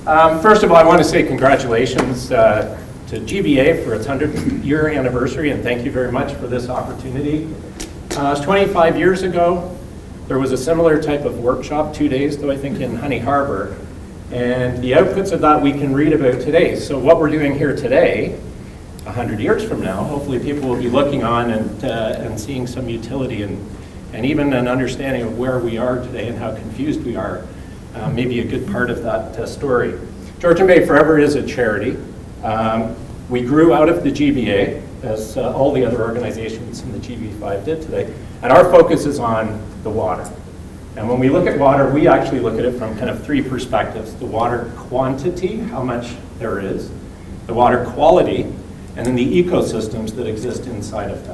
First of all, I want to say congratulations to GBA for its 100th-year anniversary, and thank you very much for this opportunity. It was 25 years ago. There was a similar type of workshop, 2 days though, I think, in Honey Harbor, and the outputs of that we can read about today. So what we're doing here today, 100 years from now, hopefully people will be looking on and seeing some utility and even an understanding of where we are today and how confused we are. Maybe a good part of that story. Georgian Bay Forever is a charity. We grew out of the GBA, as all the other organizations in the GB5 did today, and our focus is on the water. And when we look at water, we actually look at it from kind of three perspectives: the water quantity, how much there is, the water quality, and then the ecosystems that exist inside of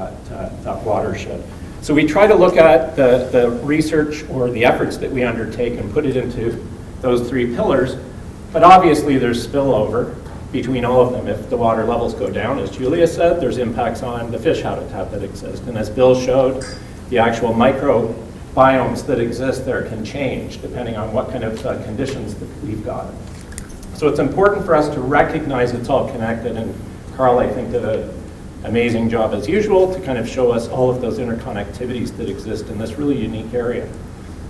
that watershed. So we try to look at the research or the efforts that we undertake and put it into those three pillars, but obviously there's spillover between all of them. If the water levels go down, as Julia said, there's impacts on the fish habitat that exist. And as Bill showed, the actual microbiomes that exist there can change depending on what kind of conditions that we've got. So it's important for us to recognize it's all connected, and Carl, I think, did an amazing job as usual to kind of show us all of those interconnectivities that exist in this really unique area.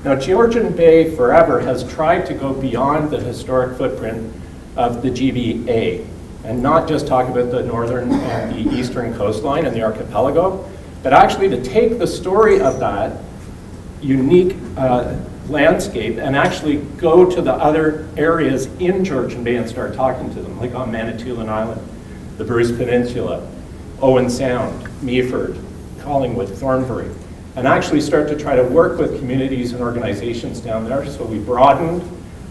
Now, Georgian Bay Forever has tried to go beyond the historic footprint of the GBA and not just talk about the northern and the eastern coastline and the archipelago, but actually to take the story of that unique landscape and actually go to the other areas in Georgian Bay and start talking to them, like on Manitoulin Island, the Bruce Peninsula, Owen Sound, Meaford, Collingwood, Thornbury, and actually start to try to work with communities and organizations down there. So we broadened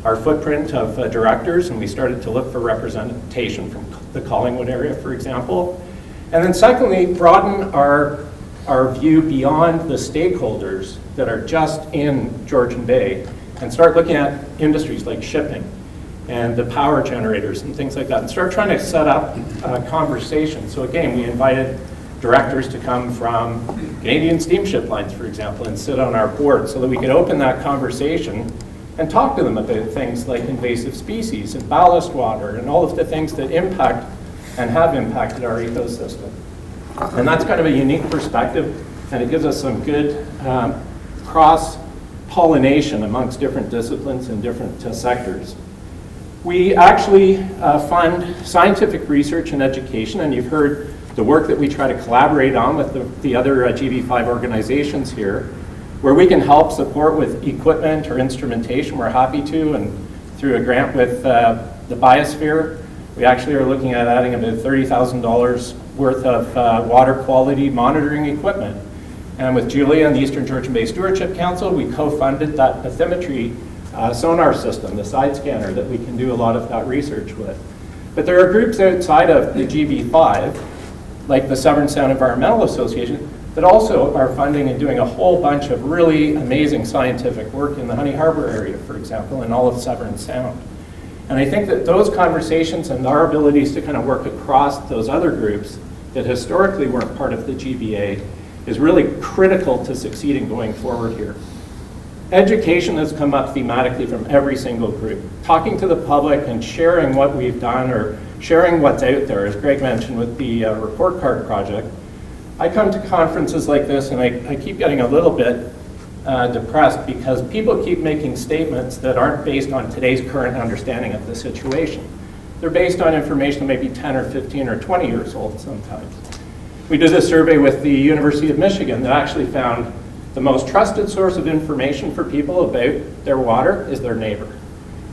our footprint of directors, and we started to look for representation from the Collingwood area, for example. And then secondly, broaden our view beyond the stakeholders that are just in Georgian Bay and start looking at industries like shipping and the power generators and things like that, and start trying to set up a conversation. So again, we invited directors to come from Canadian Steamship Lines, for example, and sit on our board so that we could open that conversation and talk to them about things like invasive species and ballast water and all of the things that impact and have impacted our ecosystem. And that's kind of a unique perspective, and it gives us some good cross-pollination amongst different disciplines and different sectors. We actually fund scientific research and education, and you've heard the work that we try to collaborate on with the other GB5 organizations here, where we can help support with equipment or instrumentation. We're happy to, and through a grant with the Biosphere, we actually are looking at adding about $30,000 worth of water quality monitoring equipment. And with Julia and the Eastern Georgian Bay Stewardship Council, we co-funded that bathymetry sonar system, the side scanner, that we can do a lot of that research with. But there are groups outside of the GB5, like the Severn Sound Environmental Association, that also are funding and doing a whole bunch of really amazing scientific work in the Honey Harbor area, for example, and all of Severn Sound. And I think that those conversations and our abilities to kind of work across those other groups that historically weren't part of the GBA is really critical to succeeding going forward here. Education has come up thematically from every single group. Talking to the public and sharing what we've done or sharing what's out there, as Greg mentioned with the report card project. I come to conferences like this and I keep getting a little bit depressed because people keep making statements that aren't based on today's current understanding of the situation. They're based on information that may be 10 or 15 or 20 years old sometimes. We did a survey with the University of Michigan that actually found the most trusted source of information for people about their water is their neighbor.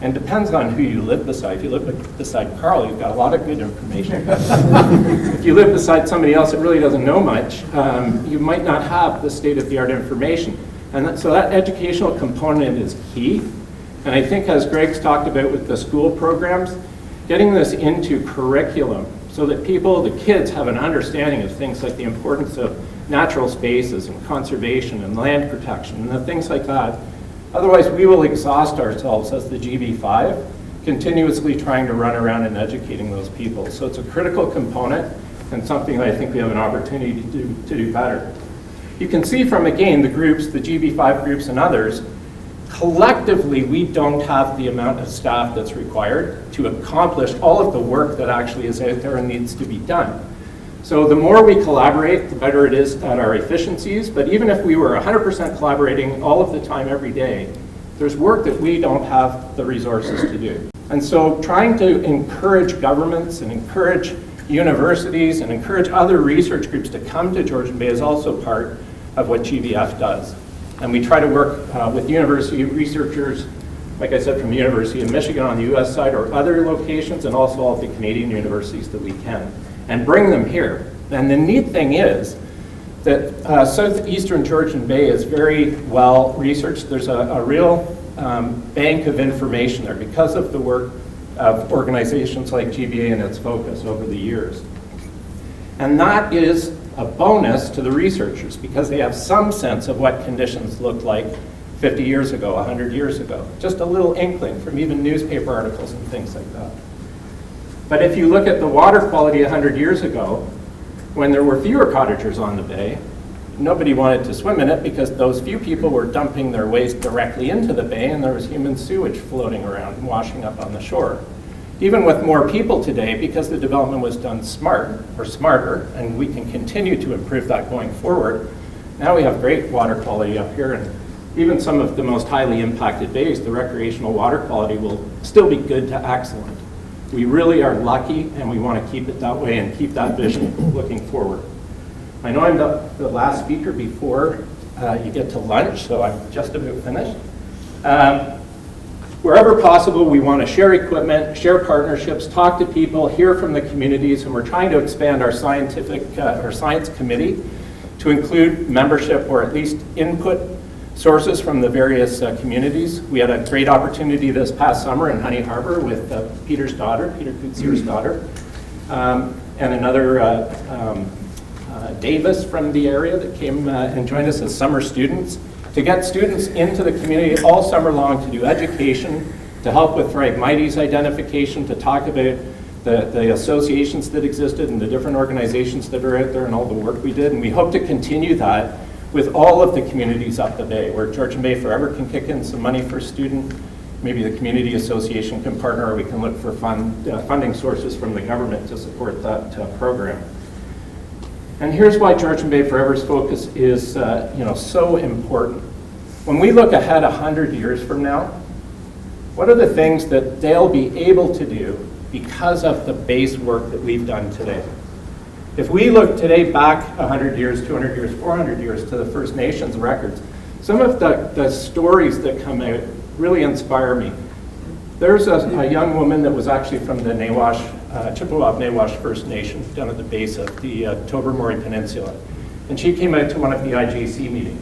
And depends on who you live beside. If you live beside Carl, you've got a lot of good information. If you live beside somebody else that really doesn't know much, you might not have the state-of-the-art information. And so that educational component is key. And I think, as Greg's talked about with the school programs, getting this into curriculum so that people, the kids, have an understanding of things like the importance of natural spaces and conservation and land protection and the things like that. Otherwise, we will exhaust ourselves as the GB5, continuously trying to run around and educating those people. So it's a critical component and something that I think we have an opportunity to do better. You can see from, again, the groups, the GB5 groups and others, collectively, we don't have the amount of staff that's required to accomplish all of the work that actually is out there and needs to be done. So the more we collaborate, the better it is at our efficiencies. But even if we were 100% collaborating all of the time, every day, there's work that we don't have the resources to do. And so trying to encourage governments and encourage universities and encourage other research groups to come to Georgian Bay is also part of what GBF does. And we try to work with university researchers, like I said, from the University of Michigan on the US side or other locations, and also all of the Canadian universities that we can, and bring them here. And the neat thing is that southeastern Georgian Bay is very well researched. There's a real bank of information there because of the work of organizations like GBA and its focus over the years. And that is a bonus to the researchers because they have some sense of what conditions looked like 50 years ago, 100 years ago. Just a little inkling from even newspaper articles and things like that. But if you look at the water quality 100 years ago, when there were fewer cottagers on the bay, nobody wanted to swim in it because those few people were dumping their waste directly into the bay and there was human sewage floating around and washing up on the shore. Even with more people today, because the development was done smarter, and we can continue to improve that going forward, now we have great water quality up here, and even some of the most highly impacted bays, the recreational water quality will still be good to excellent. We really are lucky, and we want to keep it that way and keep that vision looking forward. I know I'm the last speaker before you get to lunch, so I'm just about finished. Wherever possible, we want to share equipment, share partnerships, talk to people, hear from the communities, and we're trying to expand our science committee to include membership or at least input sources from the various communities. We had a great opportunity this past summer in Honey Harbor with Peter Kutzier's daughter, and another Davis from the area that came and joined us as summer students, to get students into the community all summer long to do education, to help with Phragmites identification, to talk about the associations that existed and the different organizations that are out there and all the work we did. And we hope to continue that with all of the communities up the bay, where Georgian Bay Forever can kick in some money for a student, maybe the community association can partner, or we can look for funding sources from the government to support that program. And here's why Georgian Bay Forever's focus is so important. When we look ahead 100 years from now, what are the things that they'll be able to do because of the base work that we've done today? If we look today back 100 years, 200 years, 400 years to the First Nations records, some of the stories that come out really inspire me. There's a young woman that was actually from the Chippewa-Nawash First Nation down at the base of the Tobermory Peninsula. And she came out to one of the IJC meetings.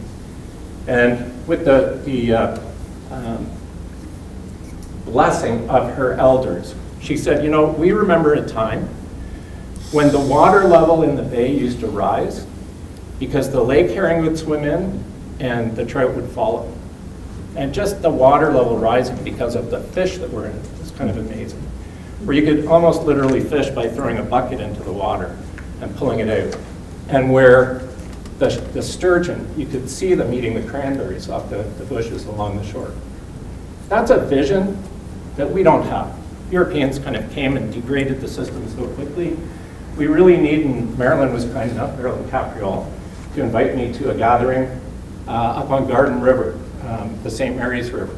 And with the blessing of her elders, she said, we remember a time when the water level in the bay used to rise because the lake herring would swim in and the trout would follow. And just the water level rising because of the fish that were in it was kind of amazing. Where you could almost literally fish by throwing a bucket into the water and pulling it out. And where the sturgeon, you could see them eating the cranberries off the bushes along the shore. That's a vision that we don't have. Europeans kind of came and degraded the system so quickly. We really need, and Marilyn was kind enough, Marilyn Capriol, to invite me to a gathering up on Garden River, the St. Mary's River.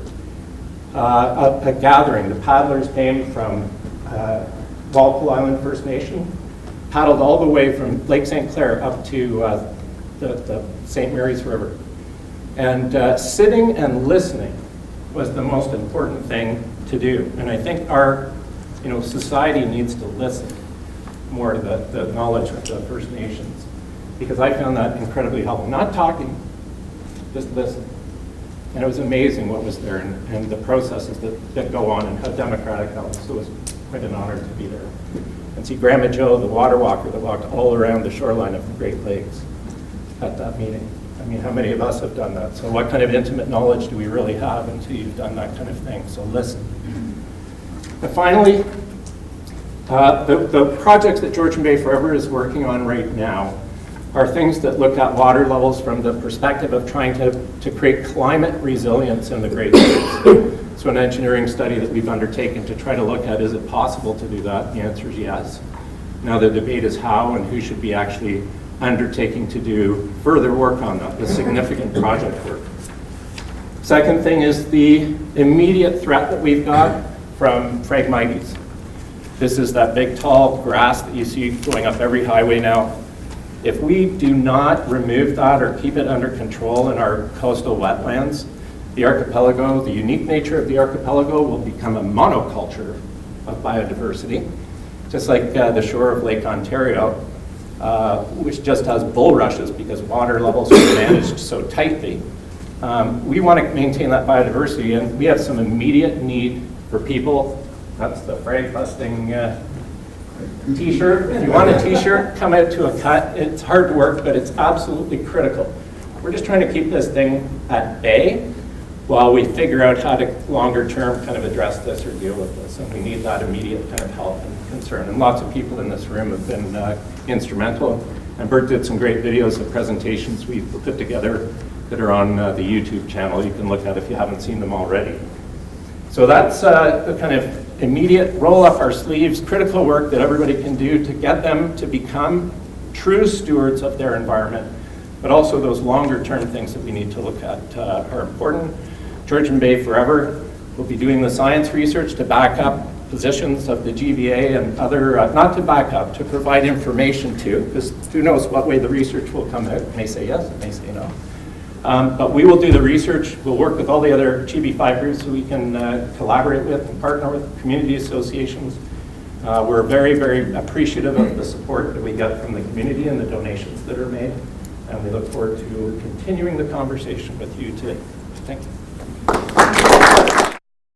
A gathering. The paddlers came from Walpole Island First Nation, paddled all the way from Lake St. Clair up to the St. Mary's River. And sitting and listening was the most important thing to do. And I think our society needs to listen more to the knowledge of the First Nations, because I found that incredibly helpful. Not talking, just listen. And it was amazing what was there and the processes that go on and how democratic that was. So it was quite an honor to be there. And see Grandma Joe, the water walker that walked all around the shoreline of the Great Lakes at that meeting. I mean, how many of us have done that? So what kind of intimate knowledge do we really have until you've done that kind of thing? So listen. And finally, the projects that Georgian Bay Forever is working on right now are things that look at water levels from the perspective of trying to create climate resilience in the Great Lakes. So an engineering study that we've undertaken to try to look at, is it possible to do that? The answer is yes. Now the debate is how and who should be actually undertaking to do further work on that, the significant project work. Second thing is the immediate threat that we've got from Phragmites. This is that big tall grass that you see going up every highway now. If we do not remove that or keep it under control in our coastal wetlands, the archipelago, the unique nature of the archipelago will become a monoculture of biodiversity, just like the shore of Lake Ontario, which just has bulrushes because water levels are managed so tightly. We want to maintain that biodiversity, and we have some immediate need for people. That's the frag busting t-shirt. If you want a t-shirt, come out to a cut. It's hard work, but it's absolutely critical. We're just trying to keep this thing at bay while we figure out how to longer term kind of address this or deal with this. And we need that immediate kind of help and concern. And lots of people in this room have been instrumental. And Bert did some great videos of presentations we've put together that are on the YouTube channel. You can look at if you haven't seen them already. So that's the kind of immediate roll up our sleeves, critical work that everybody can do to get them to become true stewards of their environment. But also those longer term things that we need to look at are important. Georgian Bay Forever will be doing the science research to back up positions of the GBA and other, not to back up, to provide information to, because who knows what way the research will come out. It may say yes, it may say no. But we will do the research. We'll work with all the other GB5 groups so we can collaborate with and partner with community associations. We're very, very appreciative of the support that we get from the community and the donations that are made. And we look forward to continuing the conversation with you today. Thank you.